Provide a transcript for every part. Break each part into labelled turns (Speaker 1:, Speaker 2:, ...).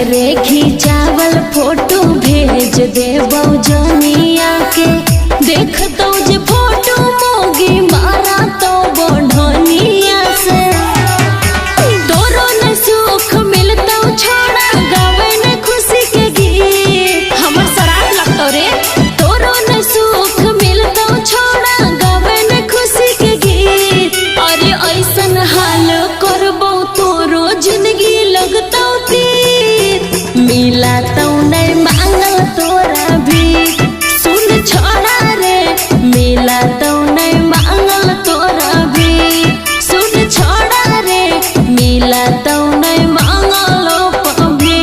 Speaker 1: रे खिंचावल फोटो भेज दे बौजनिया के। देख तो जे फोटो मोगी मारा तो बढ़निया से। तोरो न सुख मिलता छोड़ा गावे न खुशी के गीत। हमर शराब लगतो रे। तोरो न सुख मिलता छोड़ा गावे न खुशी के गीत। अरे ऐसन हाल करबो तोरो जिंदगी लगता मिला तो नहीं मांगल तोरा भी। सुन छोड़ा रे मिला तो नहीं मांगल तोरा भी। सुन छोड़ा रे मिला तो नहीं मांगल भी।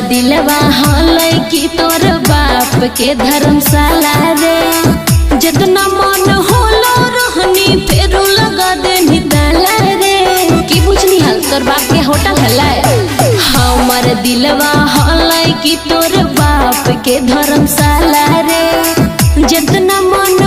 Speaker 1: दिलवा हलै कि तोर बाप के धर्मशाला रे। जितना मन होलो रहनी फेरू लगा देनी ताला रे। की बुझनी हाल तोर बाप के होटल हलै। हमर दिलवा हलै कि तोर बाप के धर्मशाला रे। जितना मन